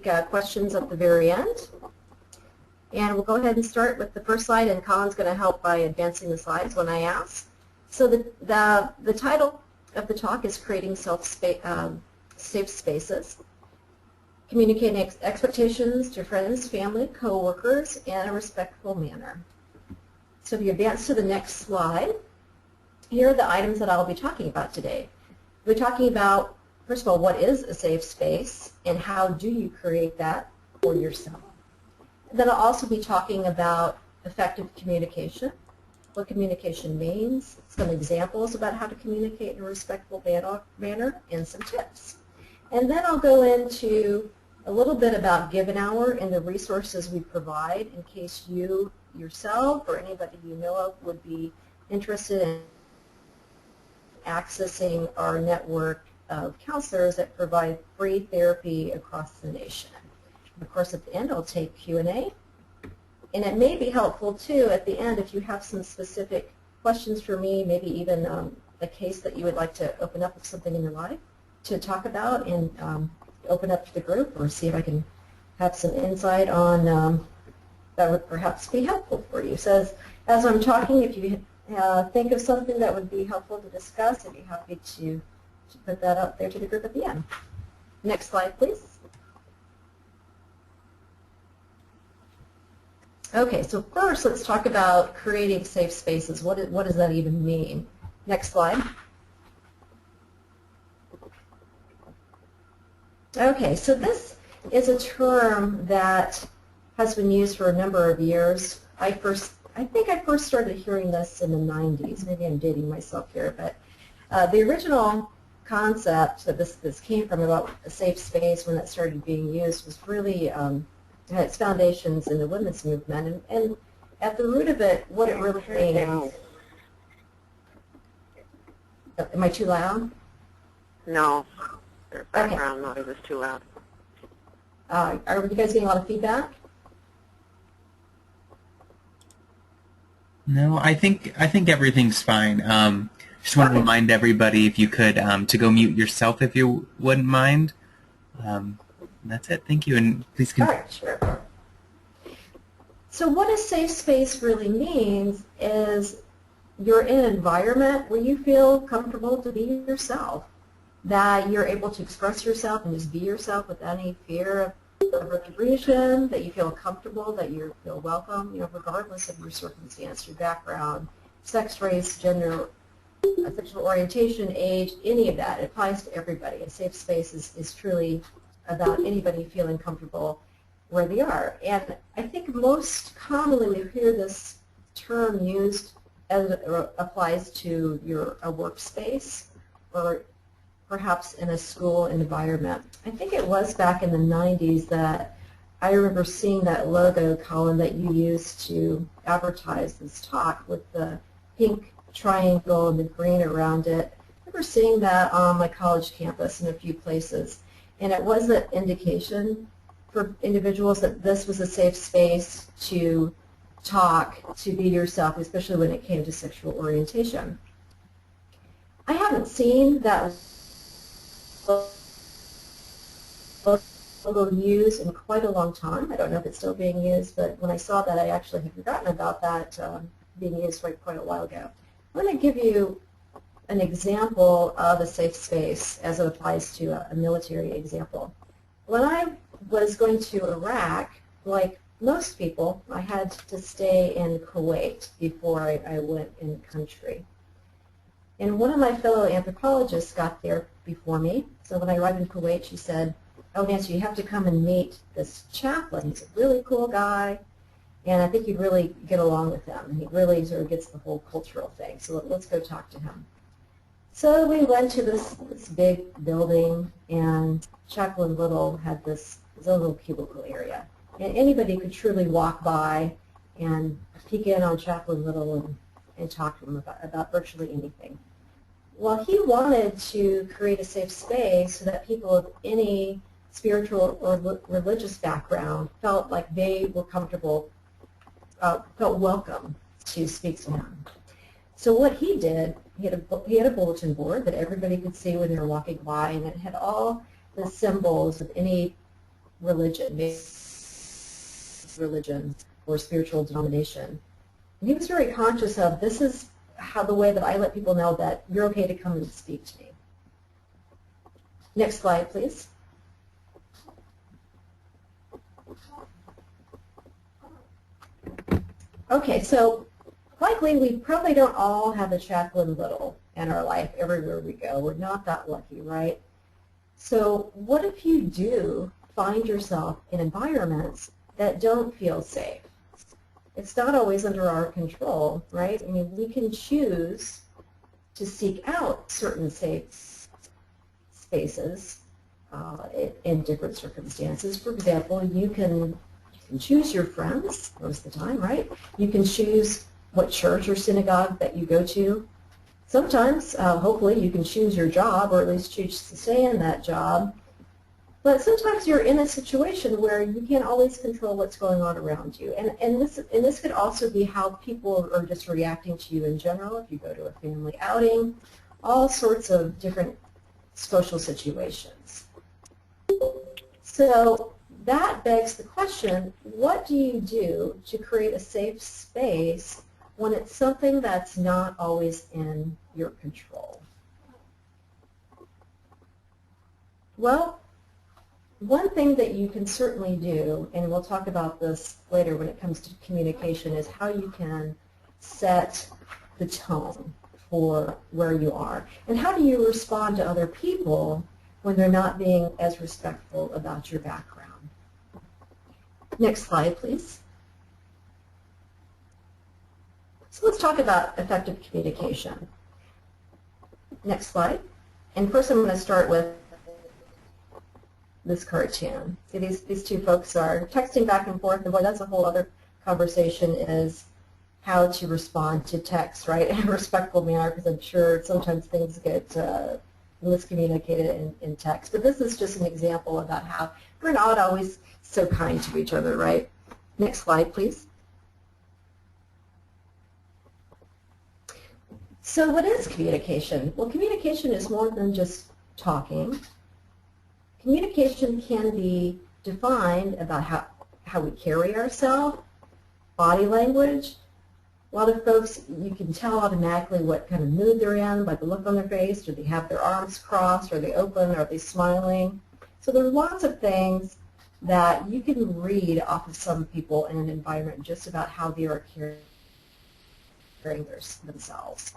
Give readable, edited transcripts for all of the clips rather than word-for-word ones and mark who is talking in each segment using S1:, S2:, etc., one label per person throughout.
S1: take questions at the very end. And we'll go ahead and start with the first slide, and Colin's going to help by advancing the slides when I ask. So the title of the talk is Creating Safe Spaces, Communicating Expectations to Friends, Family, Coworkers in a Respectful Manner. So if you advance to the next slide, here are the items that I'll be talking about today. We're talking about, first of all, what is a safe space and how do you create that for yourself. And then I'll also be talking about effective communication, what communication means, some examples about how to communicate in a respectful manner, and some tips. And then I'll go into a little bit about Given Hour and the resources we provide in case you yourself or anybody you know of would be interested in accessing our network of counselors that provide free therapy across the nation. Of course, at the end, I'll take Q&A. And it may be helpful, too, at the end if you have some specific questions for me, maybe even a case that you would like to open up with something in your life to talk about and open up to the group, or see if I can have some insight on that would perhaps be helpful for you. So as I'm talking, if you think of something that would be helpful to discuss, I'd be happy to put that out there to the group at the end. Next slide, please. Okay, so first let's talk about creating safe spaces. What does that even mean? Next slide. Okay, so this is a term that has been used for a number of years. I think I first started hearing this in the 90s. Maybe I'm dating myself here, but the original concept that this came from about a safe space when it started being used was really had its foundations in the women's movement, and at the root of it, what it really means. Am I too loud?
S2: No, their background noise is too loud.
S1: Are you guys getting a lot of feedback?
S3: No, I think everything's fine. Just want to remind everybody, if you could, to go mute yourself if you wouldn't mind. That's it. Thank you, and please continue.
S1: All right, sure. So what a safe space really means is you're in an environment where you feel comfortable to be yourself, that you're able to express yourself and just be yourself without any fear of retribution, that you feel comfortable, that you feel welcome, regardless of your circumstance, your background, sex, race, gender, sexual orientation, age, any of that. It applies to everybody. A safe space is truly about anybody feeling comfortable where they are. And I think most commonly we hear this term used as it applies to a workspace or perhaps in a school environment. I think it was back in the 90s that I remember seeing that logo, Colin, that you used to advertise this talk with the pink triangle and the green around it. I remember seeing that on my college campus in a few places. And it was an indication for individuals that this was a safe space to talk, to be yourself, especially when it came to sexual orientation. I haven't seen that logo used in quite a long time. I don't know if it's still being used, but when I saw that, I actually had forgotten about that being used quite a while ago. I'm going to give you an example of a safe space as it applies to a military example. When I was going to Iraq, like most people, I had to stay in Kuwait before I went in country. And one of my fellow anthropologists got there before me. So when I arrived in Kuwait, she said, "Oh, Nancy, you have to come and meet this chaplain. He's a really cool guy, and I think you'd really get along with him. And he really sort of gets the whole cultural thing. So let's go talk to him." So we went to this big building, and Chaplain Little had his own little cubicle area. And anybody could truly walk by and peek in on Chaplain Little and talk to him about virtually anything. Well, he wanted to create a safe space so that people of any spiritual or religious background felt like they were comfortable, felt welcome to speak to him. So what he did, he had a bulletin board that everybody could see when they were walking by, and it had all the symbols of any religion, or spiritual denomination. And he was very conscious of, this is how the way that I let people know that you're okay to come and speak to me. Next slide, please. Okay, so likely we probably don't all have a chaplain little in our life everywhere we go. We're not that lucky, right? So what if you do find yourself in environments that don't feel safe? It's not always under our control, right? I mean, we can choose to seek out certain safe spaces in different circumstances. For example, you can choose your friends most of the time, right? You can choose what church or synagogue that you go to. Sometimes, hopefully, you can choose your job, or at least choose to stay in that job. But sometimes you're in a situation where you can't always control what's going on around you. And this could also be how people are just reacting to you in general. If you go to a family outing, all sorts of different social situations. So that begs the question, what do you do to create a safe space when it's something that's not always in your control? Well, one thing that you can certainly do, and we'll talk about this later when it comes to communication, is how you can set the tone for where you are. And how do you respond to other people when they're not being as respectful about your background? Next slide, please. So let's talk about effective communication. Next slide. And first I'm going to start with this cartoon. See, these two folks are texting back and forth, and boy, that's a whole other conversation, is how to respond to text, right, in a respectful manner, because I'm sure sometimes things get miscommunicated in text. But this is just an example about how we're not always so kind to each other, right? Next slide, please. So what is communication? Well, communication is more than just talking. Communication can be defined about how we carry ourselves, body language. A lot of folks, you can tell automatically what kind of mood they're in by the look on their face. Do they have their arms crossed? Are they open? Are they smiling? So there are lots of things that you can read off of some people in an environment just about how they are carrying themselves.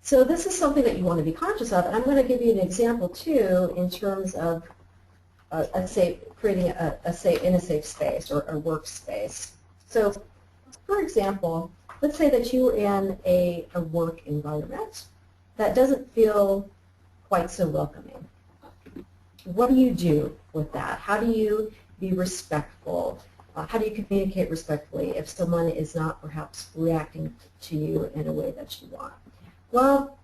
S1: So this is something that you want to be conscious of, and I'm going to give you an example too in terms of creating a safe space or a workspace. So, for example, let's say that you're in a work environment that doesn't feel quite so welcoming. What do you do with that? How do you be respectful? How do you communicate respectfully if someone is not perhaps reacting to you in a way that you want? Well,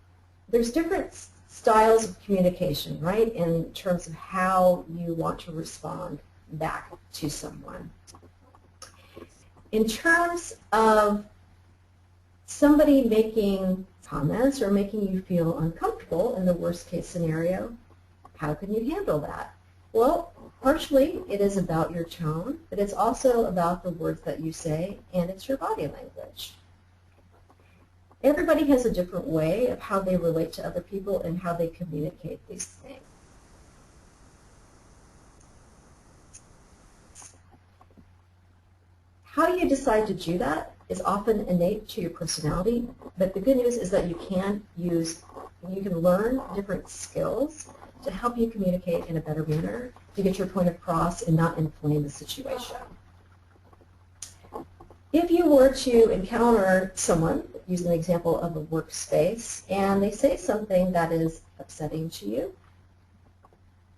S1: there's different styles of communication, right, in terms of how you want to respond back to someone. In terms of somebody making comments or making you feel uncomfortable in the worst case scenario, how can you handle that? Well, partially it is about your tone, but it's also about the words that you say, and it's your body language. Everybody has a different way of how they relate to other people and how they communicate these things. How you decide to do that is often innate to your personality, but the good news is that you can learn different skills to help you communicate in a better manner, to get your point across and not inflame the situation. If you were to encounter someone, use an example of a workspace, and they say something that is upsetting to you,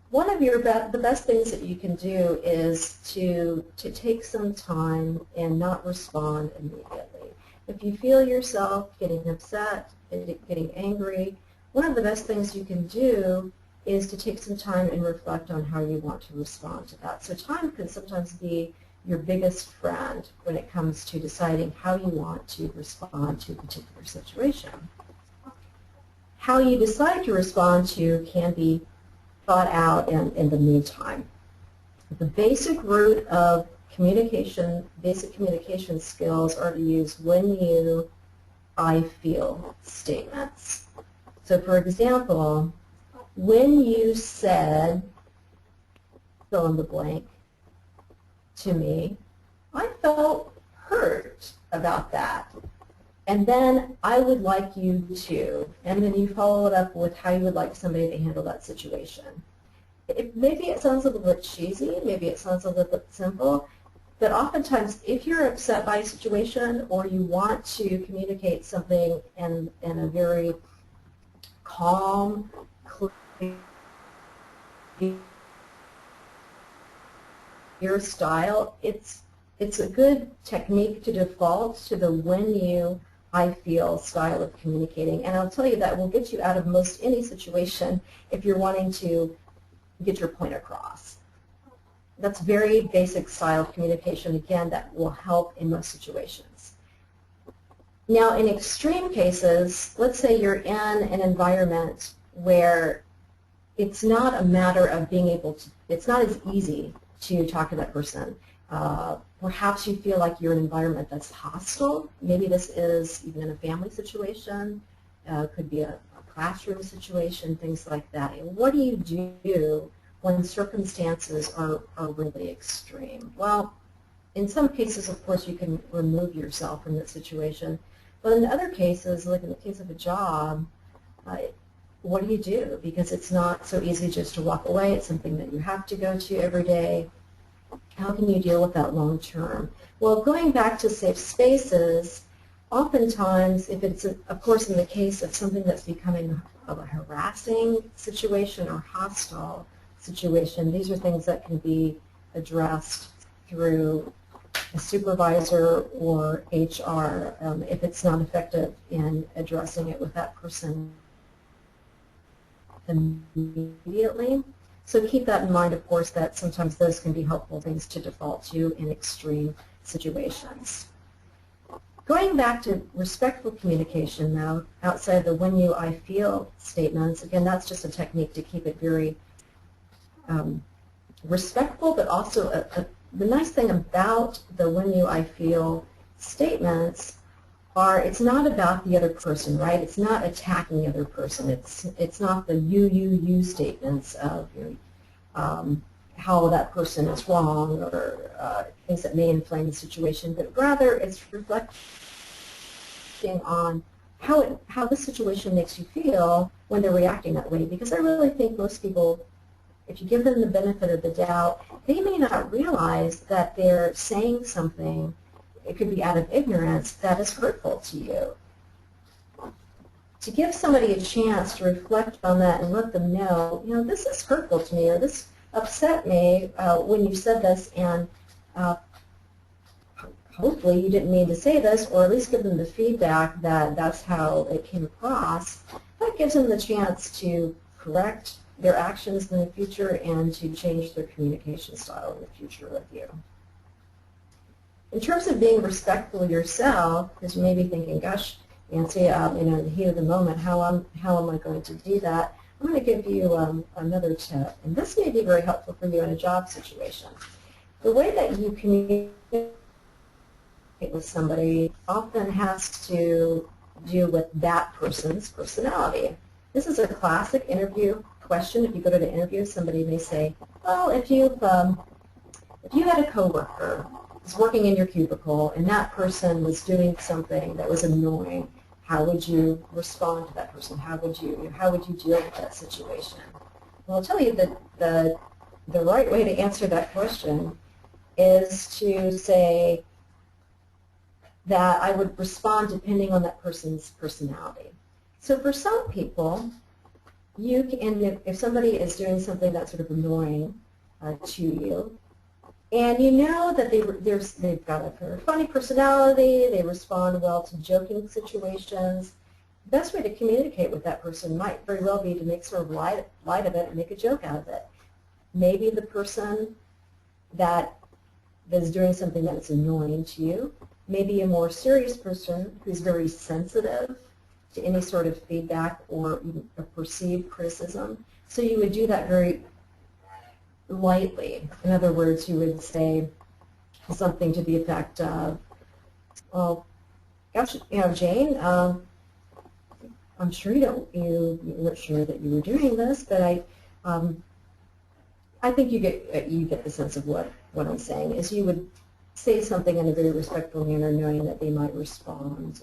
S1: one of the best things that you can do is to take some time and not respond immediately. If you feel yourself getting upset, getting angry, one of the best things you can do is to take some time and reflect on how you want to respond to that. So time can sometimes be your biggest friend when it comes to deciding how you want to respond to a particular situation. How you decide to respond to can be thought out in the meantime. The basic root of communication, basic communication skills are to use when you, I feel statements. So for example, when you said, fill in the blank, to me, I felt hurt about that. And then I would like you to, and then you follow it up with how you would like somebody to handle that situation. Maybe it sounds a little bit cheesy, maybe it sounds a little bit simple, but oftentimes if you're upset by a situation or you want to communicate something in a very calm, clear style, it's a good technique to default to the when you, I feel style of communicating. And I'll tell you that will get you out of most any situation if you're wanting to get your point across. That's very basic style of communication, again, that will help in most situations. Now, in extreme cases, let's say you're in an environment where it's not a matter of being able to, it's not as easy to talk to that person. Perhaps you feel like you're in an environment that's hostile. Maybe this is even in a family situation, could be a classroom situation, things like that. And what do you do when circumstances are really extreme? Well, in some cases, of course, you can remove yourself from that situation. But in other cases, like in the case of a job, what do you do? Because it's not so easy just to walk away. It's something that you have to go to every day. How can you deal with that long term? Well, going back to safe spaces, oftentimes, if it's, of course, in the case of something that's becoming a harassing situation or hostile situation, these are things that can be addressed through a supervisor or HR if it's not effective in addressing it with that person immediately. So keep that in mind, of course, that sometimes those can be helpful things to default to in extreme situations. Going back to respectful communication now, outside the when you, I feel statements, again, that's just a technique to keep it very respectful, but also the nice thing about the when you, I feel statements are it's not about the other person, right? It's not attacking the other person. It's not the you statements of how that person is wrong or things that may inflame the situation, but rather it's reflecting on how the situation makes you feel when they're reacting that way. Because I really think most people, if you give them the benefit of the doubt, they may not realize that they're saying something, it could be out of ignorance, that is hurtful to you. To give somebody a chance to reflect on that and let them know, this is hurtful to me, or this upset me when you said this, and hopefully you didn't mean to say this, or at least give them the feedback that that's how it came across. That gives them the chance to correct their actions in the future and to change their communication style in the future with you. In terms of being respectful yourself, because you may be thinking, gosh, Nancy, in the heat of the moment, how am I going to do that? I'm going to give you another tip, and this may be very helpful for you in a job situation. The way that you communicate with somebody often has to do with that person's personality. This is a classic interview question. If you go to the interview, somebody may say, well, if you had a coworker who was working in your cubicle and that person was doing something that was annoying, how would you respond to that person? How would you deal with that situation? Well, I'll tell you that the right way to answer that question is to say that I would respond depending on that person's personality. So for some people, if somebody is doing something that's sort of annoying to you, and you know that they've got a very funny personality, they respond well to joking situations, the best way to communicate with that person might very well be to make sort of light of it and make a joke out of it. Maybe the person that is doing something that's annoying to you, maybe a more serious person who's very sensitive to any sort of feedback or even a perceived criticism. So you would do that very lightly. In other words, you would say something to the effect of, well, gosh, Jane, I'm sure you weren't sure that you were doing this, but I think you get the sense of what I'm saying is you would say something in a very respectful manner, knowing that they might respond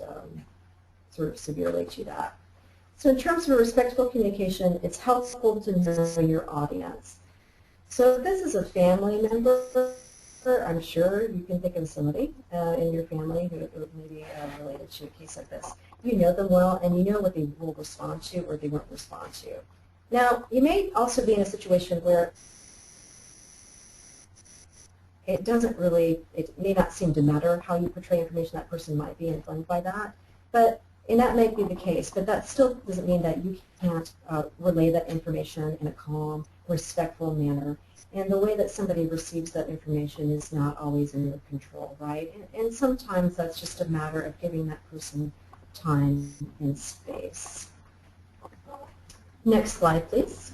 S1: sort of severely to that. So in terms of respectful communication, it's helpful to know your audience. So if this is a family member, I'm sure you can think of somebody in your family who may be related to a case like this. You know them well, and you know what they will respond to or they won't respond to. Now, you may also be in a situation where it may not seem to matter how you portray information. That person might be influenced by that, and that may be the case, but that still doesn't mean that you can't relay that information in a calm, respectful manner. And the way that somebody receives that information is not always in your control, right? And sometimes that's just a matter of giving that person time and space. Next slide, please.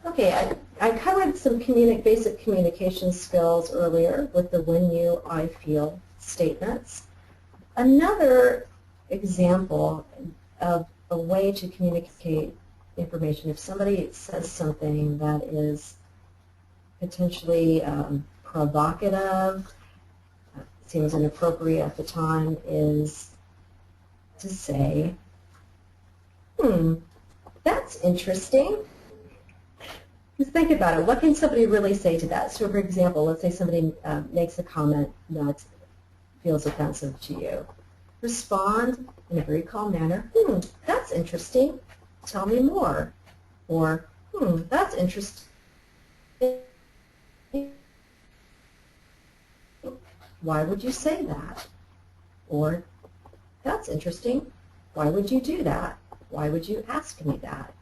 S1: Okay, I covered some basic communication skills earlier with the when you, I feel statements. Another example of a way to communicate information, if somebody says something that is potentially provocative, seems inappropriate at the time, is to say, that's interesting. Just think about it. What can somebody really say to that? So for example, let's say somebody makes a comment that feels offensive to you. Respond in a very calm manner. That's interesting. Tell me more. Or, that's interesting. Why would you say that? Or, that's interesting. Why would you do that? Why would you ask me that?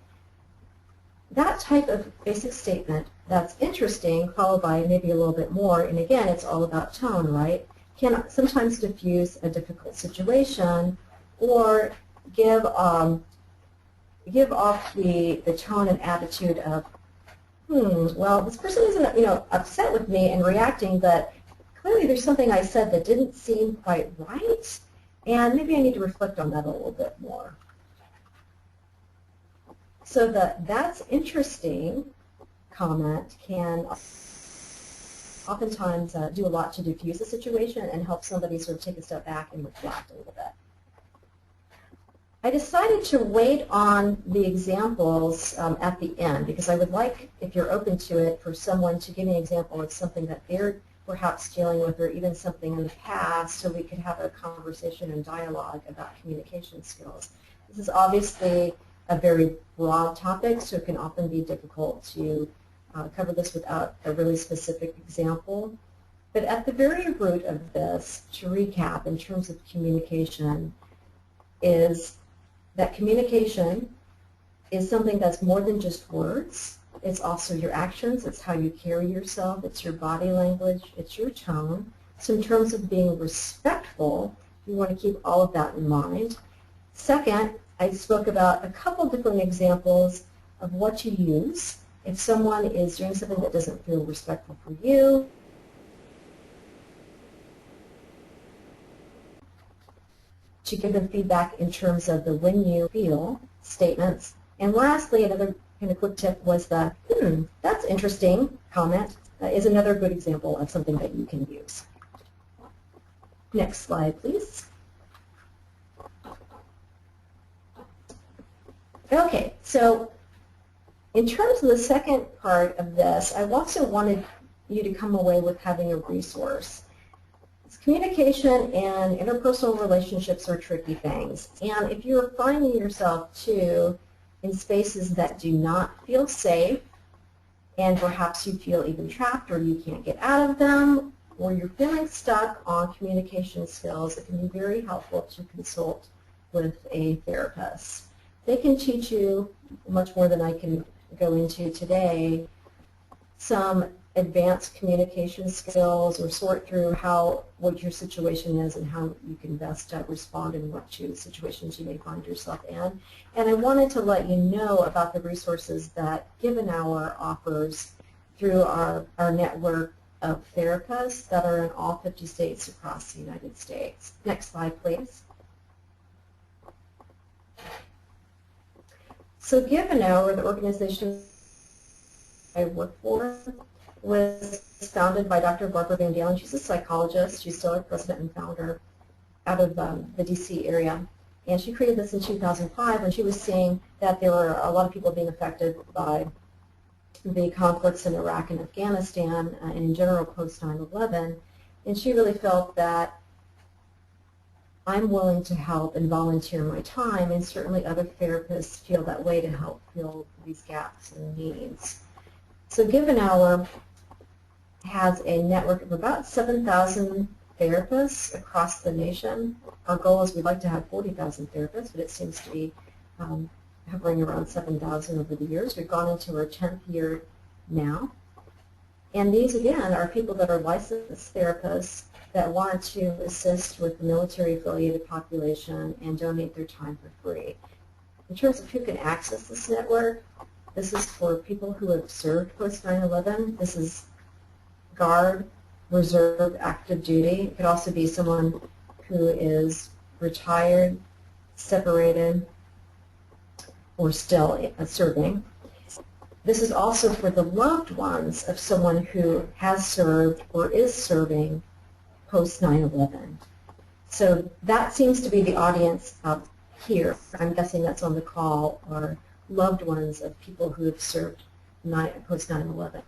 S1: That type of basic statement, that's interesting, followed by maybe a little bit more, and again, it's all about tone, right? Can sometimes diffuse a difficult situation or give off the tone and attitude of, well, this person isn't upset with me and reacting, but clearly there's something I said that didn't seem quite right, and maybe I need to reflect on that a little bit more. So that's interesting comment can oftentimes do a lot to diffuse a situation and help somebody sort of take a step back and reflect a little bit. I decided to wait on the examples at the end because I would like, if you're open to it, for someone to give me an example of something that they're perhaps dealing with or even something in the past so we could have a conversation and dialogue about communication skills. This is obviously a very broad topic, so it can often be difficult to cover this without a really specific example. But at the very root of this, to recap in terms of communication, is that communication is something that's more than just words. It's also your actions. It's how you carry yourself. It's your body language. It's your tone. So in terms of being respectful, you want to keep all of that in mind. Second, I spoke about a couple different examples of what to use if someone is doing something that doesn't feel respectful for you. To give them feedback in terms of the when you feel statements. And lastly, another kind of quick tip was the, that's interesting comment is another good example of something that you can use. Next slide, please. Okay, so in terms of the second part of this, I also wanted you to come away with having a resource. Communication and interpersonal relationships are tricky things, and if you're finding yourself too in spaces that do not feel safe, and perhaps you feel even trapped or you can't get out of them, or you're feeling stuck on communication skills, it can be very helpful to consult with a therapist. They can teach you much more than I can go into today, some advanced communication skills or sort through what your situation is and how you can best respond in what situations you may find yourself in. And I wanted to let you know about the resources that Given Hour offers through our network of therapists that are in all 50 states across the United States. Next slide, please. So Given Hour, the organization I work for, was founded by Dr. Barbara Van Dalen. She's a psychologist. She's still our president and founder out of the D.C. area. And she created this in 2005 when she was seeing that there were a lot of people being affected by the conflicts in Iraq and Afghanistan and in general post 9/11. And she really felt that I'm willing to help and volunteer my time, and certainly other therapists feel that way to help fill these gaps and needs. So Given Hour has a network of about 7,000 therapists across the nation. Our goal is we'd like to have 40,000 therapists, but it seems to be hovering around 7,000 over the years. We've gone into our 10th year now. And these, again, are people that are licensed therapists that want to assist with the military-affiliated population and donate their time for free. In terms of who can access this network, this is for people who have served post 9/11. This is Guard, Reserve, active duty. It could also be someone who is retired, separated, or still serving. This is also for the loved ones of someone who has served or is serving post 9/11. So that seems to be the audience up here. I'm guessing that's on the call, or loved ones of people who have served post 9/11.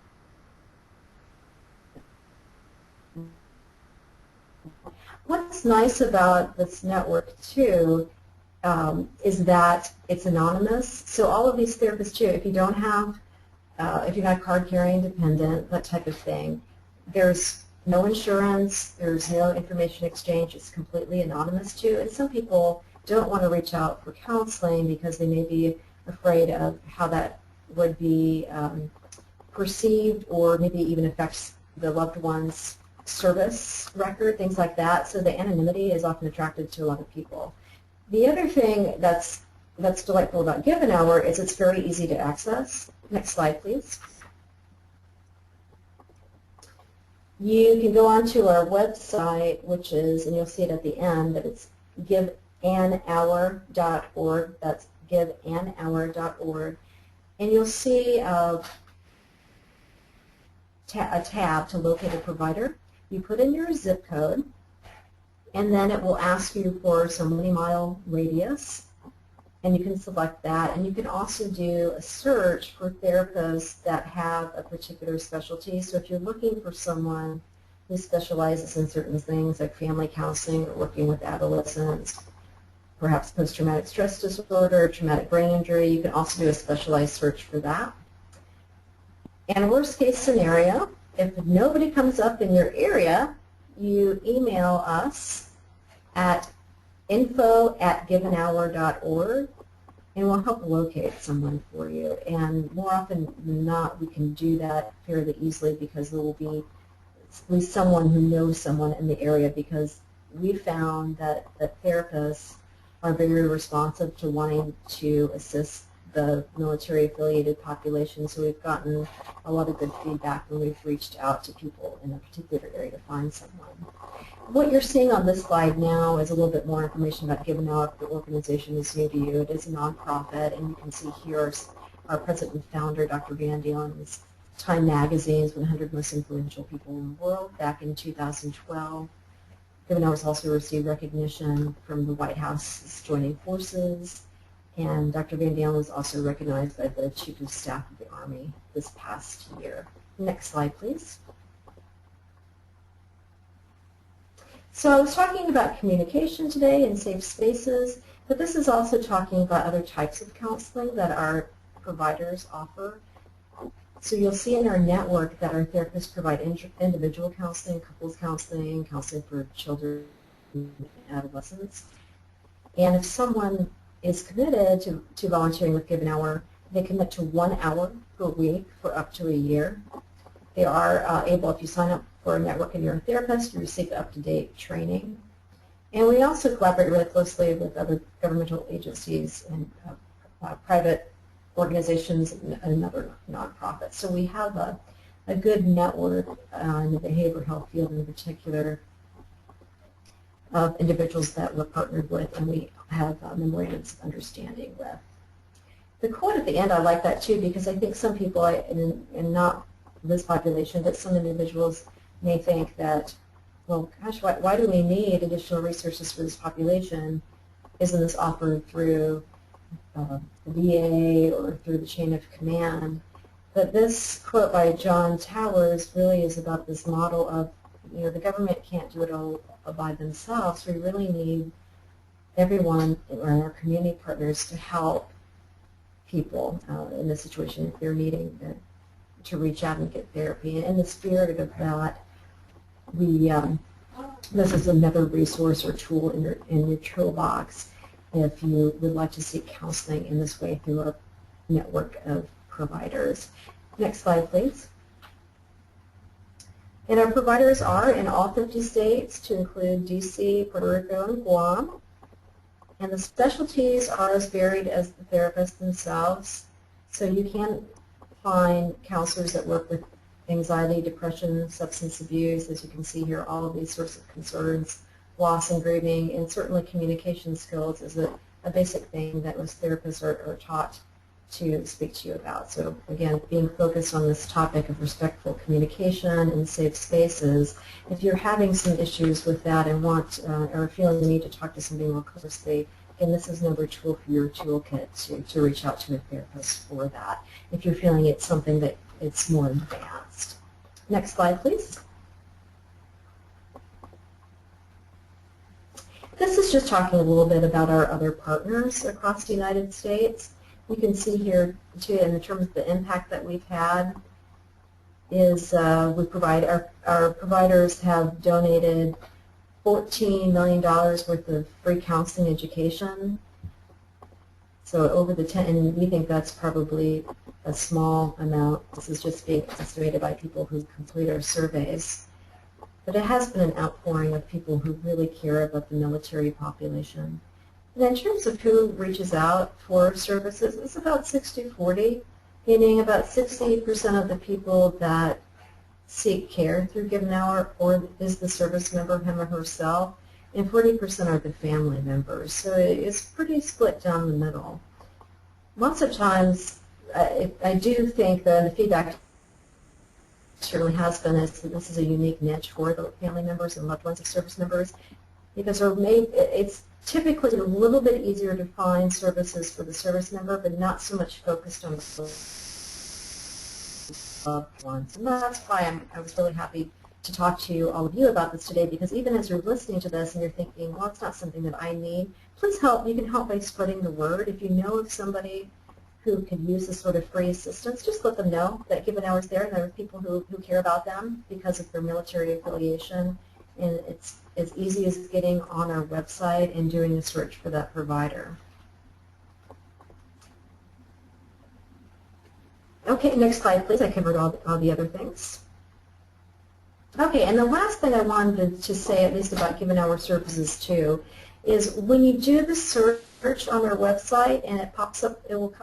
S1: What's nice about this network, too, is that it's anonymous. So all of these therapists, too, if you don't have, if you're not card-carrying dependent, that type of thing, there's no insurance, there's no information exchange, it's completely anonymous, too. And some people don't want to reach out for counseling because they may be afraid of how that would be perceived, or maybe even affects the loved one's service record, things like that. So the anonymity is often attractive to a lot of people. The other thing that's delightful about Given Hour is it's very easy to access. Next slide, please. You can go onto our website, which is, and you'll see it at the end, that it's giveanhour.org. That's giveanhour.org. And you'll see a tab to locate a provider. You put in your zip code, and then it will ask you for some mile radius, and you can select that. And you can also do a search for therapists that have a particular specialty. So if you're looking for someone who specializes in certain things like family counseling or working with adolescents, perhaps post-traumatic stress disorder, traumatic brain injury, you can also do a specialized search for that. And worst case scenario, if nobody comes up in your area, you email us at info@givenhour.org, and we'll help locate someone for you. And more often than not, we can do that fairly easily because there will be at least someone who knows someone in the area, because we found that therapists are very responsive to wanting to assist the military-affiliated population, so we've gotten a lot of good feedback when we've reached out to people in a particular area to find someone. What you're seeing on this slide now is a little bit more information about Given Hour if the organization is new to you. It is a nonprofit, and you can see here our president and founder, Dr. Van Dalen's Time Magazine's 100 Most Influential People in the World back in 2012. Given Hour has also received recognition from the White House's Joining Forces, and Dr. Van Dalen was also recognized by the Chief of Staff of the Army this past year. Next slide, please. So I was talking about communication today and safe spaces, but this is also talking about other types of counseling that our providers offer. So you'll see in our network that our therapists provide individual counseling, couples counseling, counseling for children and adolescents. And if someone is committed to volunteering with Given Hour, they commit to 1 hour per week for up to a year. They are able, if you sign up for a network and you're a therapist, you receive up-to-date training. And we also collaborate really closely with other governmental agencies and private organizations and other nonprofits. So we have a good network in the behavioral health field in particular of individuals that we're partnered with and we have memorandums of understanding with. The quote at the end, I like that too, because I think some people, and not this population, but some individuals may think that, well, gosh, why do we need additional resources for this population? Isn't this offered through the VA or through the chain of command? But this quote by John Towers really is about this model of, the government can't do it all by themselves. We really need everyone, or our community partners, to help people in this situation if they're needing to reach out and get therapy. And in the spirit of that, this is another resource or tool in your toolbox if you would like to seek counseling in this way through our network of providers. Next slide, please. And our providers are in all 50 states, to include D.C., Puerto Rico, and Guam. And the specialties are as varied as the therapists themselves. So you can find counselors that work with anxiety, depression, substance abuse, as you can see here, all of these sorts of concerns, loss and grieving, and certainly communication skills is a basic thing that most therapists are taught to speak to you about. So again, being focused on this topic of respectful communication and safe spaces, if you're having some issues with that and want or feeling the need to talk to somebody more closely, again, this is another tool for your toolkit to reach out to a therapist for that, if you're feeling it's something that it's more advanced. Next slide, please. This is just talking a little bit about our other partners across the United States. You can see here, too, in terms of the impact that we've had, is we provide, our providers have donated $14 million worth of free counseling education. So over the 10, and we think that's probably a small amount. This is just being estimated by people who complete our surveys. But it has been an outpouring of people who really care about the military population. And in terms of who reaches out for services, it's about 60-40, meaning about 60% of the people that seek care through Give an Hour or is the service member him or herself, and 40% are the family members. So it's pretty split down the middle. Lots of times, I do think the feedback certainly has been is that this is a unique niche for the family members and loved ones of service members, because it's typically a little bit easier to find services for the service member, but not so much focused on the loved ones. And that's why I was really happy to talk to all of you about this today, because even as you're listening to this and you're thinking, well, it's not something that I need, please help. You can help by spreading the word. If you know of somebody who could use this sort of free assistance, just let them know that Give an Hour is there, and there are people who care about them because of their military affiliation. And it's as easy as getting on our website and doing a search for that provider. Okay, next slide, please. I covered all the other things. Okay, and the last thing I wanted to say, at least about Give an Hour services too, is when you do the search on our website and it pops up, it will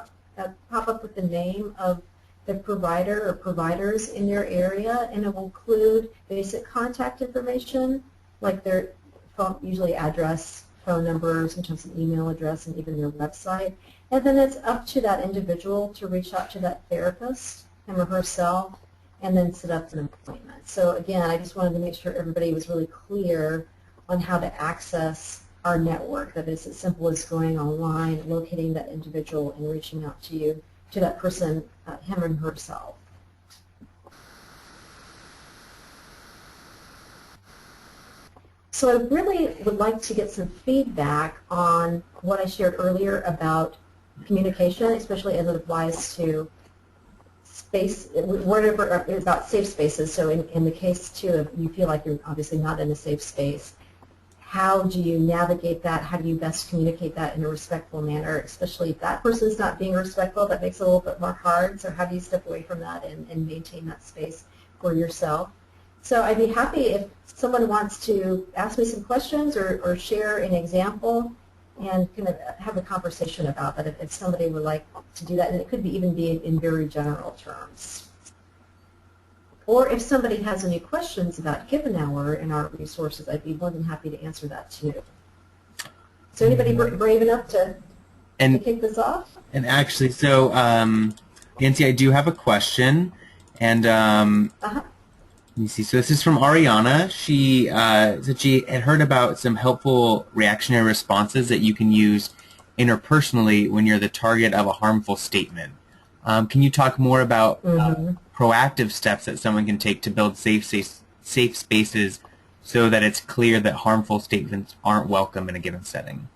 S1: pop up with the name of the provider or providers in your area, and it will include basic contact information, like their phone, usually address, phone number, sometimes an email address, and even their website. And then it's up to that individual to reach out to that therapist, him or herself, and then set up an appointment. So again, I just wanted to make sure everybody was really clear on how to access our network. That is as simple as going online, locating that individual, and reaching out to you, to that person, him or herself. So I really would like to get some feedback on what I shared earlier about communication, especially as it applies to space, whatever about safe spaces. So in the case too, if you feel like you're obviously not in a safe space, how do you navigate that? How do you best communicate that in a respectful manner, especially if that person's not being respectful? That makes it a little bit more hard. So how do you step away from that and maintain that space for yourself. So I'd be happy if someone wants to ask me some questions or share an example and kind of have a conversation about that if somebody would like to do that. And it could be even be in very general terms. Or if somebody has any questions about Given Hour and our resources, I'd be more than happy to answer that too. So anybody brave enough to kick this off?
S3: And actually, so Nancy, I do have a question, and let me see. So this is from Ariana. She said she had heard about some helpful reactionary responses that you can use interpersonally when you're the target of a harmful statement. Can you talk more about proactive steps that someone can take to build safe spaces so that it's clear that harmful statements aren't welcome in a given setting?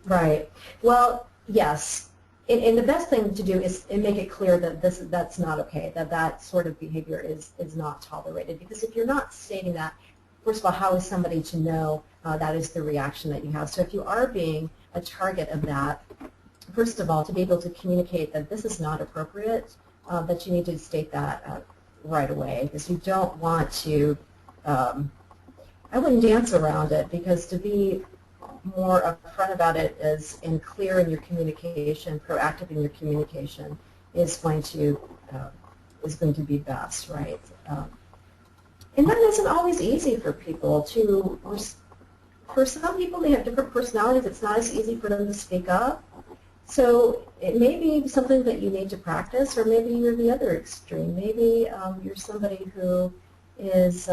S1: Right. Well, yes. And the best thing to do is make it clear that that's not okay, that sort of behavior is not tolerated. Because if you're not stating that, first of all, how is somebody to know that is the reaction that you have? So if you are being a target of that, first of all, to be able to communicate that this is not appropriate, that you need to state that right away, because you don't want to, I wouldn't dance around it, because to be more upfront about it and clear in your communication, proactive in your communication, is going to be best, right? And that isn't always easy for people to. For some people, they have different personalities. It's not as easy for them to speak up. So it may be something that you need to practice, or maybe you're the other extreme. Maybe you're somebody who is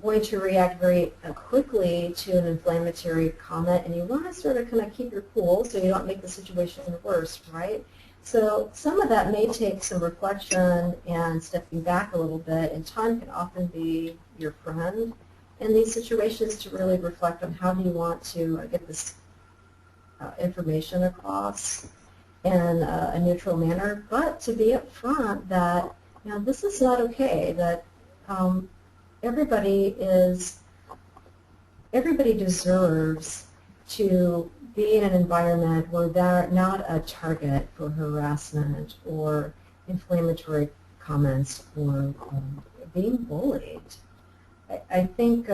S1: going to react very quickly to an inflammatory comment, and you want to sort of kind of keep your cool so you don't make the situation worse, right? So some of that may take some reflection and stepping back a little bit, and time can often be your friend in these situations to really reflect on how do you want to get this information across in a neutral manner, but to be upfront that this is not okay, that everybody deserves to be in an environment where they're not a target for harassment or inflammatory comments or being bullied. I think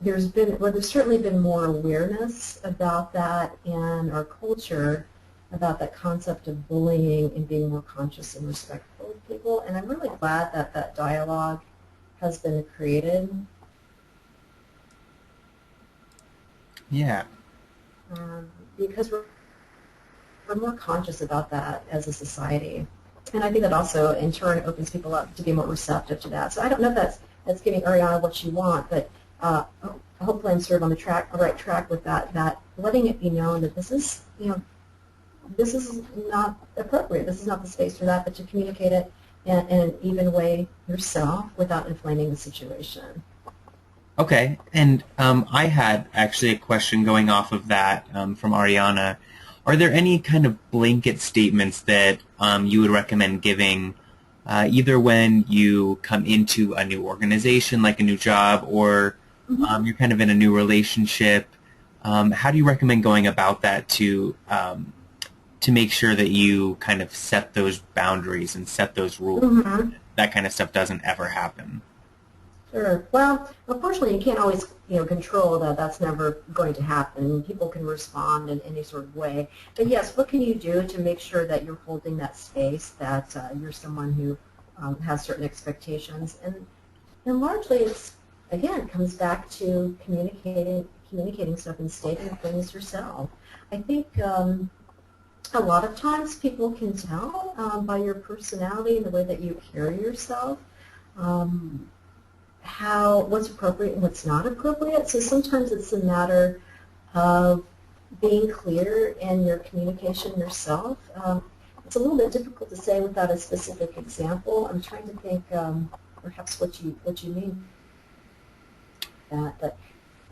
S1: there's certainly been more awareness about that in our culture, about that concept of bullying and being more conscious and respectful of people. And I'm really glad that that dialogue has been created.
S3: Yeah.
S1: Because we're more conscious about that as a society. And I think that also, in turn, opens people up to be more receptive to that. So I don't know if that's giving Ariana what you want, but hopefully I'm sort of on the right track with that letting it be known that this is, this is not appropriate. This is not the space for that, but to communicate it in an even way yourself without inflaming the situation.
S3: Okay, and I had actually a question going off of that from Ariana. Are there any kind of blanket statements that you would recommend giving either when you come into a new organization, like a new job, or you're kind of in a new relationship? How do you recommend going about that to make sure that you kind of set those boundaries and set those rules? That kind of stuff doesn't ever happen.
S1: Sure. Well, unfortunately, you can't always, control that. That's never going to happen. People can respond in any sort of way. But yes, what can you do to make sure that you're holding that space, that you're someone who has certain expectations? And largely, it's, again, comes back to communicating stuff and stating things yourself. I think a lot of times people can tell by your personality and the way that you carry yourself what's appropriate and what's not appropriate. So sometimes it's a matter of being clear in your communication yourself. It's a little bit difficult to say without a specific example. I'm trying to think perhaps what you mean by that. But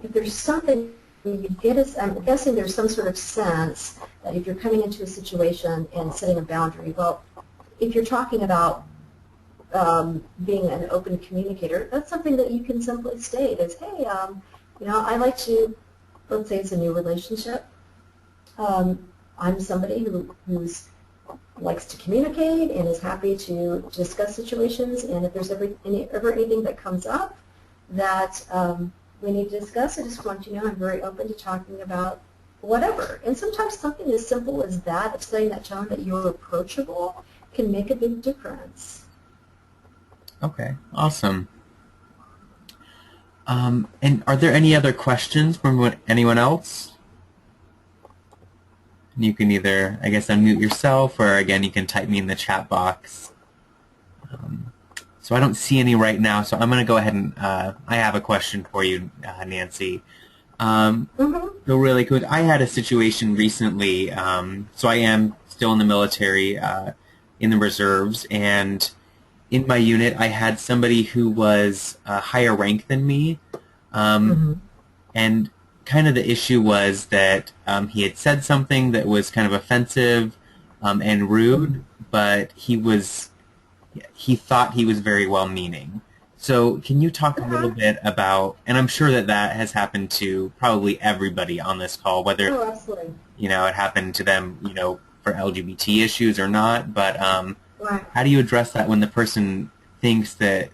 S1: if there's something you get, I'm guessing there's some sort of sense that if you're coming into a situation and setting a boundary, well, if you're talking about being an open communicator, that's something that you can simply state as, hey, I like to let's say it's a new relationship. I'm somebody who's likes to communicate and is happy to discuss situations, and if there's ever anything that comes up that we need to discuss, I just want you to know I'm very open to talking about whatever. And sometimes something as simple as that, of setting that tone that you're approachable, can make a big difference.
S3: Okay, awesome. And are there any other questions from anyone else? You can either, I guess, unmute yourself, or again, you can type me in the chat box. So I don't see any right now, so I'm going to go ahead and I have a question for you, Nancy. So really quick, I had a situation recently, so I am still in the military, in the reserves, and in my unit I had somebody who was higher rank than me, and kind of the issue was that he had said something that was kind of offensive and rude, but he thought he was very well-meaning. So can you talk a little bit about, and I'm sure that that has happened to probably everybody on this call, whether
S1: absolutely.
S3: it happened to them, for LGBT issues or not, but how do you address that when the person thinks that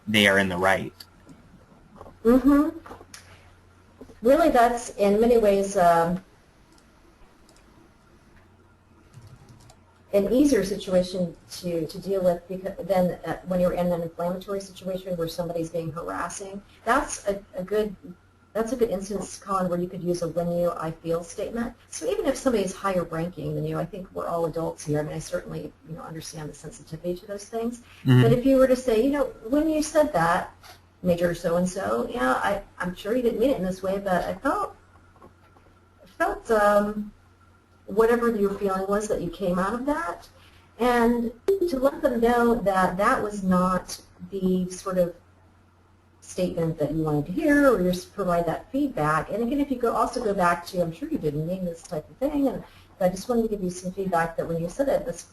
S3: they are in the right?
S1: Really, that's in many ways an easier situation to deal with than when you're in an inflammatory situation where somebody's being harassing. That's a good instance, Colin, where you could use a "when you, I feel" statement. So even if somebody's higher ranking than you, I think we're all adults here. I mean, I certainly understand the sensitivity to those things. But if you were to say, when you said that, Major so-and-so, I'm sure you didn't mean it in this way, but I felt whatever your feeling was that you came out of that, and to let them know that that was not the sort of statement that you wanted to hear, or just provide that feedback. And again, if you also go back to, I'm sure you didn't mean this type of thing, and I just wanted to give you some feedback that when you said it,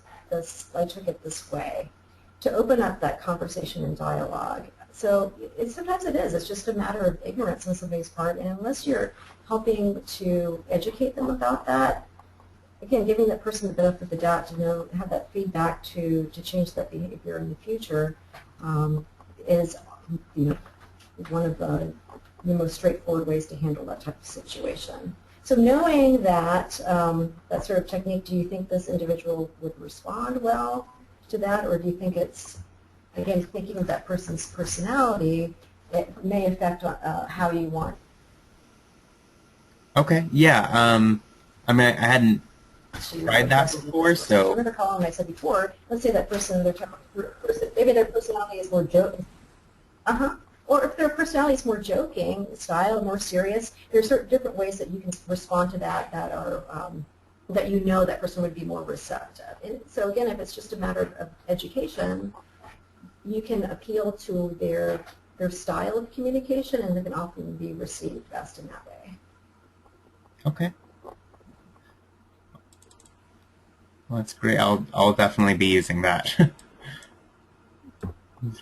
S1: I took it this way, to open up that conversation and dialogue. So sometimes it's just a matter of ignorance on somebody's part, and unless you're helping to educate them about that, again, giving that person the benefit of the doubt to have that feedback to change that behavior in the future is one of the most straightforward ways to handle that type of situation. So knowing that that sort of technique, do you think this individual would respond well to that, or do you think it's, again, thinking of that person's personality, it may affect how you want?
S3: Okay, yeah. I mean, I hadn't tried that before, so.
S1: Remember, Colin, I said before, let's say that person, maybe their personality is more joking. Or if their personality is more joking style, more serious, there are certain different ways that you can respond to that are that that person would be more receptive. And so again, if it's just a matter of education, you can appeal to their style of communication, and it can often be received best in that way.
S3: Okay. Well, that's great. I'll definitely be using that.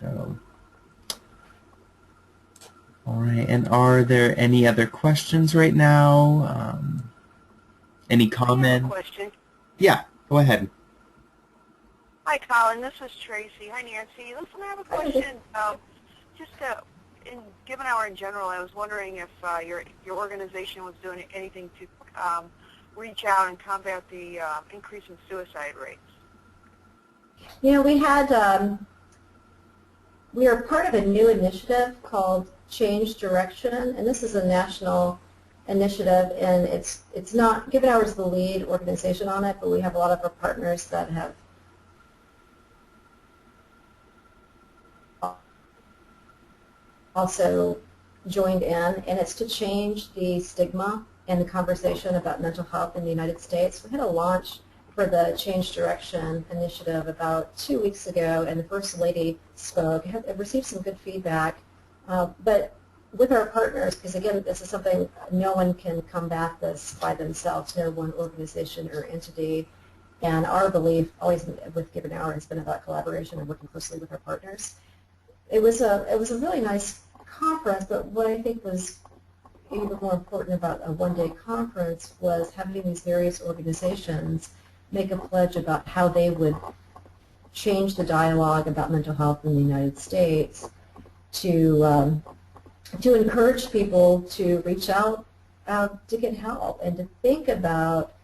S3: So, all right. And are there any other questions right now? Any comments?
S2: Question.
S3: Yeah. Go ahead.
S2: Hi, Colin. This is Tracy. Hi, Nancy. Listen, I have a question. Given hour in general, I was wondering if your organization was doing anything to reach out and combat the increase in suicide rates.
S1: We are part of a new initiative called Change Direction, and this is a national initiative, and it's not, Given Hour is the lead organization on it, but we have a lot of our partners that have also joined in, and it's to change the stigma and the conversation about mental health in the United States. We had a launch for the Change Direction initiative about 2 weeks ago, and the First Lady spoke. I've received some good feedback, but with our partners, because again, this is something no one can combat this by themselves, no one organization or entity, and our belief always with Given Hour has been about collaboration and working closely with our partners. It was a really nice conference, but what I think was even more important about a one-day conference was having these various organizations make a pledge about how they would change the dialogue about mental health in the United States to encourage people to reach out to get help and to think about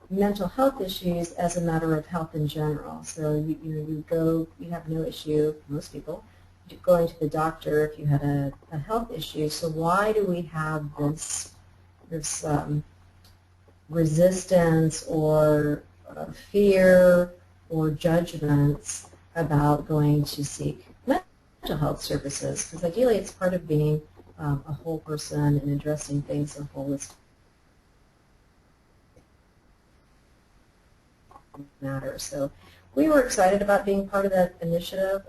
S1: mental health issues as a matter of health in general. So you have no issue, most people, going to the doctor if you had a health issue. So why do we have this resistance or fear or judgments about going to seek mental health services? Because ideally it's part of being a whole person and addressing things in a holistic matter. So we were excited about being part of that initiative,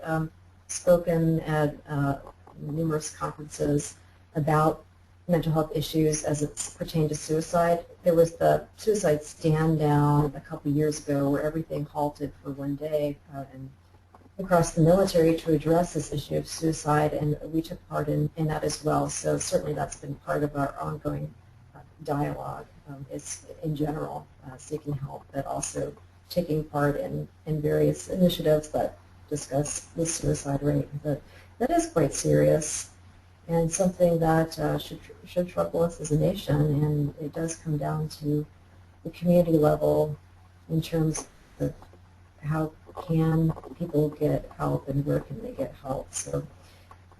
S1: spoken at numerous conferences about mental health issues as it's pertained to suicide. There was the suicide stand down a couple years ago where everything halted for one day and across the military to address this issue of suicide, and we took part in that as well. So certainly that's been part of our ongoing dialogue. It's in general seeking help, but also taking part in various initiatives that discuss the suicide rate. But that is quite serious and something that should trouble us as a nation, and it does come down to the community level in terms of how can people get help and where can they get help. So,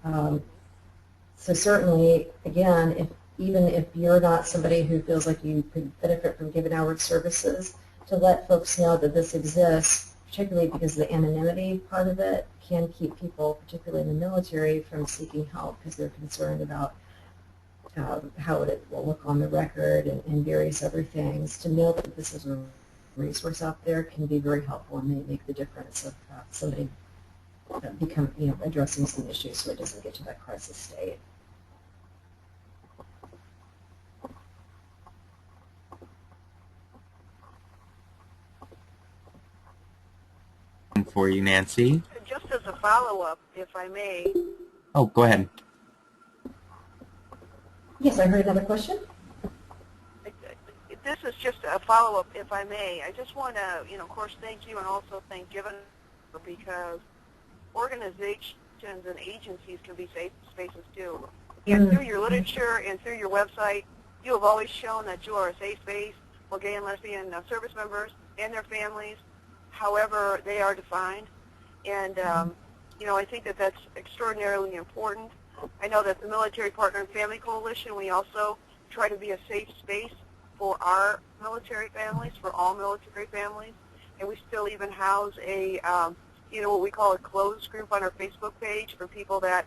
S1: so certainly, again, even if you're not somebody who feels like you could benefit from given hour services, to let folks know that this exists, particularly because the anonymity part of it can keep people, particularly in the military, from seeking help because they're concerned about how it will look on the record and various other things. To know that this is a resource out there can be very helpful and may make the difference of somebody addressing some issues so it doesn't get to that crisis state.
S3: For you, Nancy.
S2: Just as a follow-up, if I may.
S3: Oh, go ahead.
S1: Yes, I heard another question.
S2: This is just a follow-up, if I may. I just want to, of course, thank you and also thank Given, because organizations and agencies can be safe spaces too. And through your literature and through your website, you have always shown that you are a safe space for gay and lesbian service members and their families, however they are defined. And, I think that that's extraordinarily important. I know that the Military Partner and Family Coalition, we also try to be a safe space for our military families, for all military families, and we still even house a, what we call a closed group on our Facebook page for people that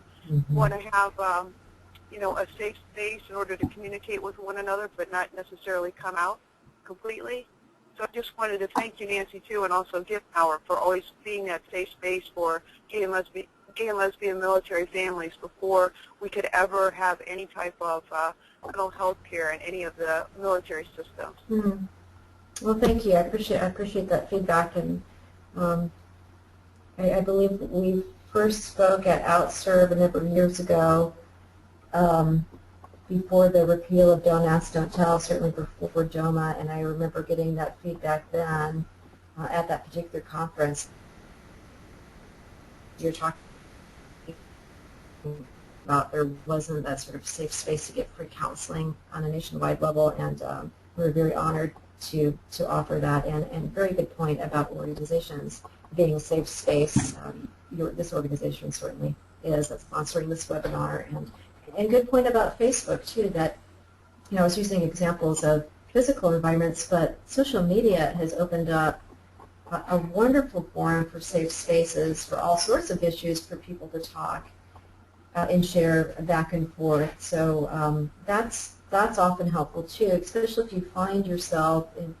S2: want to have, a safe space in order to communicate with one another, but not necessarily come out completely. So I just wanted to thank you, Nancy, too, and also Give Power for always being that safe space for gay and lesbian military families before we could ever have any type of mental health care in any of the military systems.
S1: Well, thank you. I appreciate that feedback, and I believe that we first spoke at OutServe a number of years ago, before the repeal of Don't Ask, Don't Tell, certainly before DOMA, and I remember getting that feedback then at that particular conference. You're talking about there wasn't that sort of safe space to get free counseling on a nationwide level, and we were very honored to offer that, and very good point about organizations being a safe space. This organization certainly is, that's sponsoring this webinar, and good point about Facebook too, that I was using examples of physical environments, but social media has opened up a wonderful forum for safe spaces for all sorts of issues for people to talk and share back and forth. So that's often helpful too, especially if you find yourself in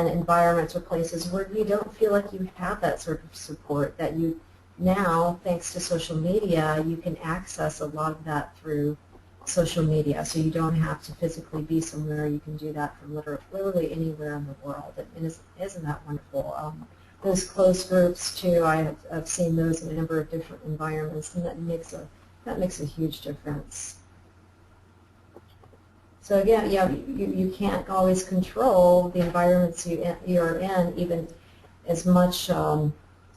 S1: environments or places where you don't feel like you have that sort of support, that you now, thanks to social media, you can access a lot of that through social media, so you don't have to physically be somewhere. You can do that from literally anywhere in the world. And isn't that wonderful? Those closed groups too, I've seen those in a number of different environments, and that makes a huge difference. So again, you can't always control the environments you're in, even as much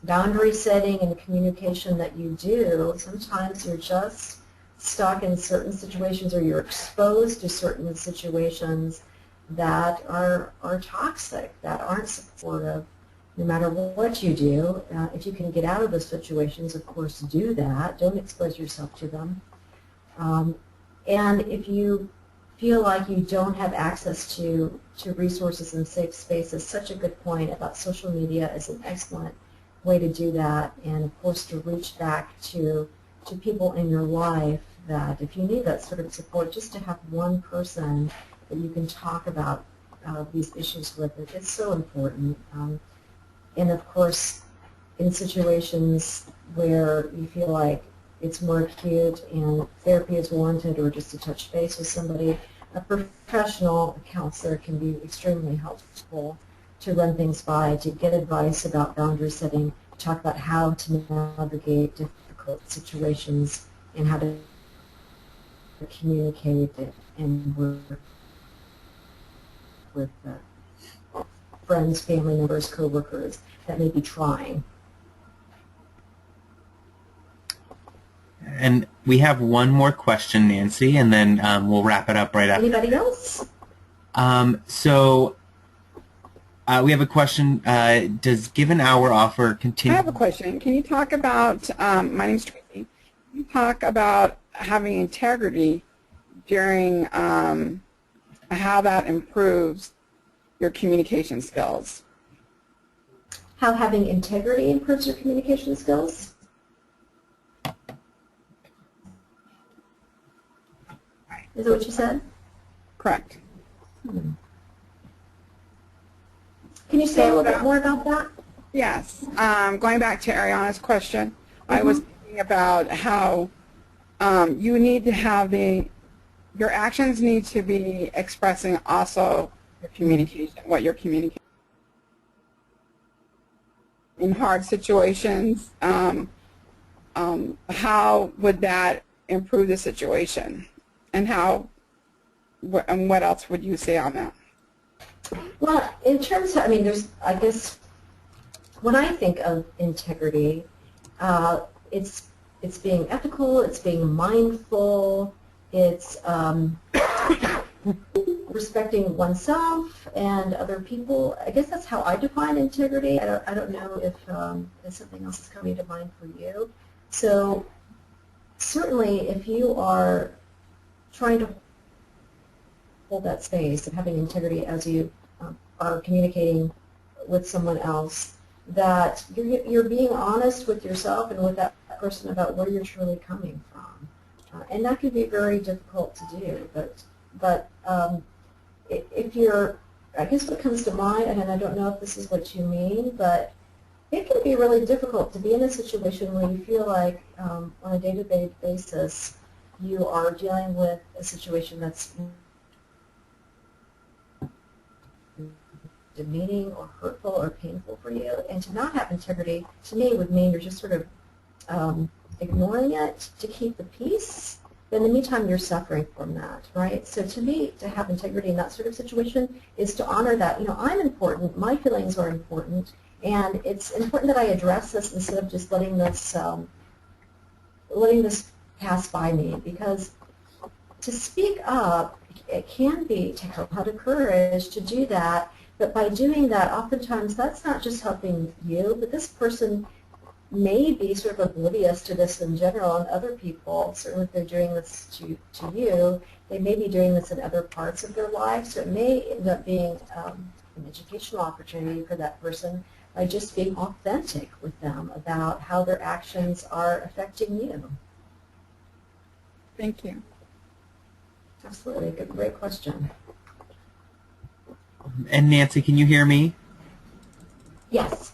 S1: boundary setting and communication that you do. Sometimes you're just stuck in certain situations, or you're exposed to certain situations that are toxic, that aren't supportive. No matter what you do, if you can get out of those situations, of course, do that. Don't expose yourself to them. And if you feel like you don't have access to resources and safe spaces, such a good point about social media is an excellent way to do that, and of course to reach back to people in your life that if you need that sort of support, just to have one person that you can talk about these issues with, it's so important. And of course, in situations where you feel like it's more acute and therapy is warranted, or just to touch base with somebody, a professional counselor can be extremely helpful to run things by, to get advice about boundary setting, talk about how to navigate difficult situations and how to communicate and work with friends, family members, coworkers that may be trying.
S3: And we have one more question, Nancy, and then we'll wrap it up right after.
S1: Anybody else?
S3: So we have a question. Does given hour offer continue?
S4: I have a question. Can you talk about, my name's Tracy, can you talk about having integrity during how that improves your communication skills?
S1: How having integrity improves your communication skills? Is that what you said?
S4: Correct.
S1: Can you say a little bit more about that?
S4: Yes. Going back to Ariana's question, I was thinking about how you need to have your actions need to be expressing also your communication, what you're communicating. In hard situations, how would that improve the situation? And what else would you say on that?
S1: Well, in terms of, I mean, I guess, when I think of integrity, it's being ethical, it's being mindful, it's respecting oneself and other people. I guess that's how I define integrity. I don't know if something else is coming to mind for you. So certainly if you are trying to hold that space of having integrity as you are communicating with someone else, that you're being honest with yourself and with that person about where you're truly coming from. And that can be very difficult to do, but if you're, I guess what comes to mind, and I don't know if this is what you mean, but it can be really difficult to be in a situation where you feel like on a day-to-day basis you are dealing with a situation that's demeaning or hurtful or painful for you, and to not have integrity, to me, would mean you're just sort of ignoring it to keep the peace. But in the meantime, you're suffering from that, right? So to me, to have integrity in that sort of situation is to honor that, you know, I'm important, my feelings are important, and it's important that I address this instead of just letting this pass by me, because to speak up, it can take a lot of courage to do that, but by doing that, oftentimes that's not just helping you, but this person may be sort of oblivious to this in general, and other people, certainly if they're doing this to you, they may be doing this in other parts of their life, so it may end up being an educational opportunity for that person by just being authentic with them about how their actions are affecting you.
S4: Thank you.
S1: Absolutely, great question.
S3: And Nancy, can you hear me?
S1: Yes.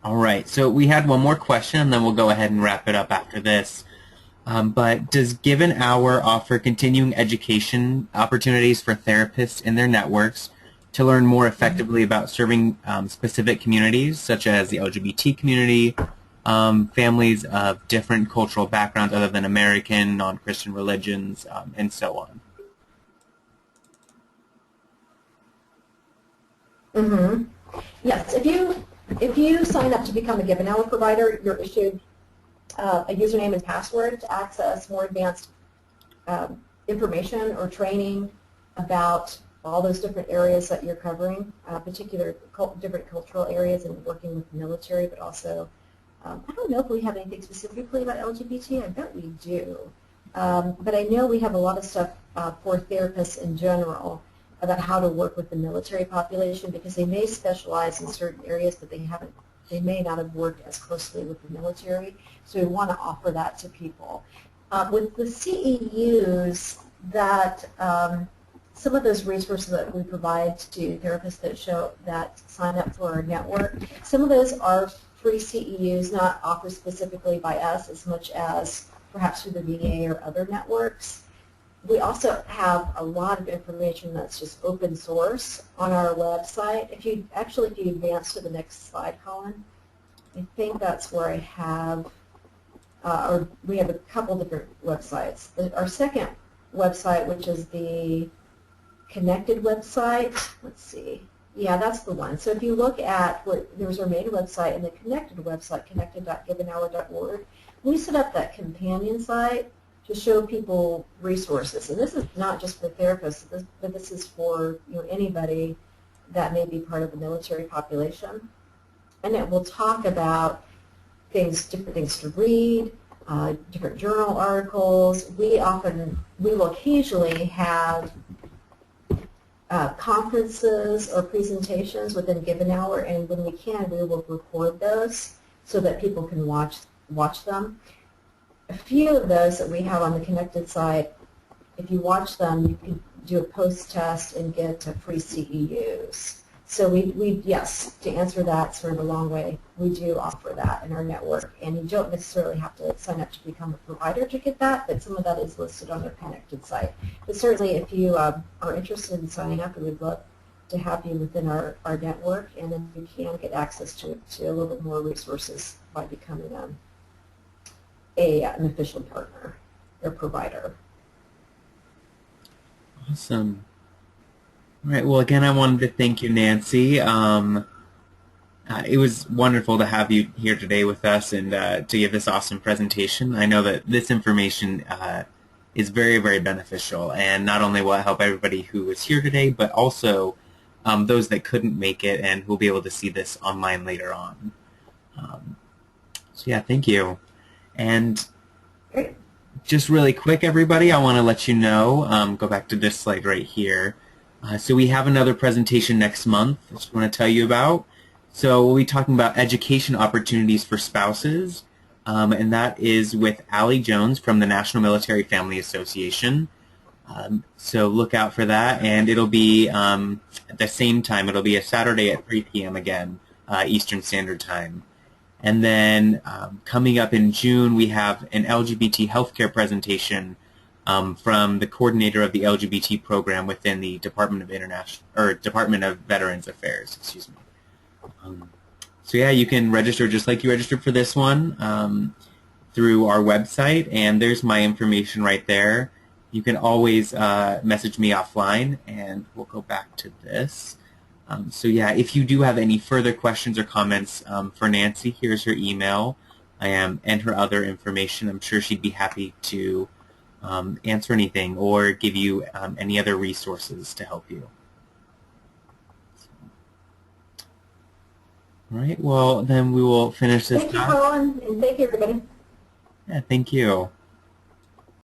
S3: All right, so we had one more question, and then we'll go ahead and wrap it up after this. But does Given Hour offer continuing education opportunities for therapists in their networks to learn more effectively about serving specific communities, such as the LGBT community, families of different cultural backgrounds other than American, non-Christian religions, and so on?
S1: Mm-hmm. Yes, if you sign up to become a given hour provider, you're issued a username and password to access more advanced information or training about all those different areas that you're covering, different cultural areas and working with the military, but also, I don't know if we have anything specifically about LGBT. I bet we do. But I know we have a lot of stuff for therapists in general about how to work with the military population, because they may specialize in certain areas, but they may not have worked as closely with the military. So we want to offer that to people. With the CEUs, some of those resources that we provide to therapists that sign up for our network, some of those are free CEUs, not offered specifically by us as much as perhaps through the VA or other networks. We also have a lot of information that's just open source on our website. If you advance to the next slide, Colin, I think that's where I have, or we have a couple different websites. Our second website, which is the connected website, let's see. Yeah, that's the one. So if you look at there's our main website and the connected website, connected.givenhour.org, we set up that companion site to show people resources. And this is not just for therapists, but this is for anybody that may be part of the military population. And it will talk about different things to read, different journal articles. We will occasionally have conferences or presentations within a given hour, and when we can, we will record those so that people can watch them. A few of those that we have on the connected site, if you watch them, you can do a post-test and get free CEUs. So yes, to answer that sort of a long way, we do offer that in our network, and you don't necessarily have to sign up to become a provider to get that, but some of that is listed on our connected site. But certainly if you are interested in signing up, we would love to have you within our network, and then you can get access to a little bit more resources by becoming an official partner or provider.
S3: Awesome. All right. Well, again, I wanted to thank you, Nancy. It was wonderful to have you here today with us and to give this awesome presentation. I know that this information is very, very beneficial, and not only will it help everybody who is here today, but also those that couldn't make it and who will be able to see this online later on. So yeah, thank you. And just really quick, everybody, I want to let you know, go back to this slide right here. So we have another presentation next month I just want to tell you about. So we'll be talking about education opportunities for spouses, and that is with Allie Jones from the National Military Family Association. So look out for that, and it'll be at the same time. It'll be a Saturday at 3 p.m. again, Eastern Standard Time. And then coming up in June, we have an LGBT healthcare presentation from the coordinator of the LGBT program within the Department of Veterans Affairs. Excuse me. So yeah, you can register just like you registered for this one through our website, and there's my information right there. You can always message me offline, and we'll go back to this. So yeah, if you do have any further questions or comments for Nancy, here's her email and her other information. I'm sure she'd be happy to answer anything or give you any other resources to help you. All right, well, then we will finish this.
S1: Thank you, Colin, and thank you, everybody.
S3: Yeah, thank you.